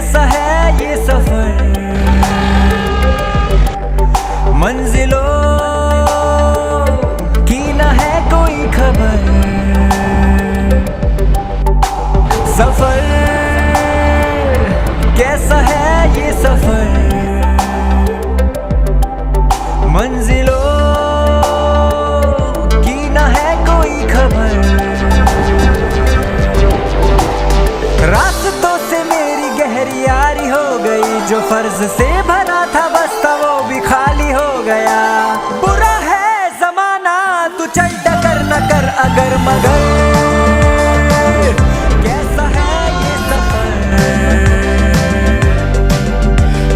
कैसा है ये सफर, मंजिलों की न है कोई खबर। सफर कैसा है ये सफर, मंजिलों की न है कोई खबर। रास्तों से मेरी गहरी यारी हो गई, जो फर्ज से भरा था बस्ता वो भी खाली हो गया। बुरा है जमाना तू चल टकर न कर अगर मगर, कैसा है ये सफर,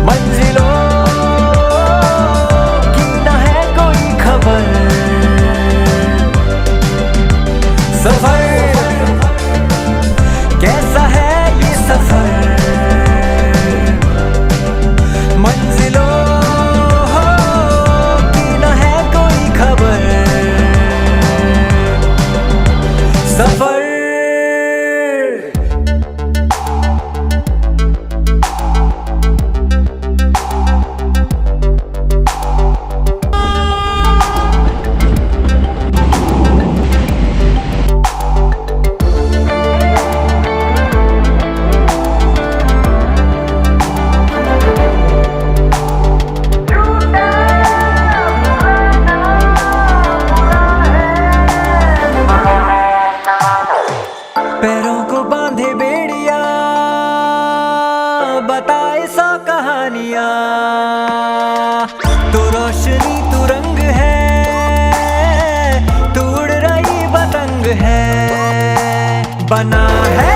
मंजिलों की न है कोई खबर। सफर कैसा है ये सफर, मंजिलों की न है कोई खबर। सफर पैरों को बांधे बेड़िया, बताए सौ कहानियां। तू रोशनी तू रंग है, तू उड़ रही पतंग है। बना है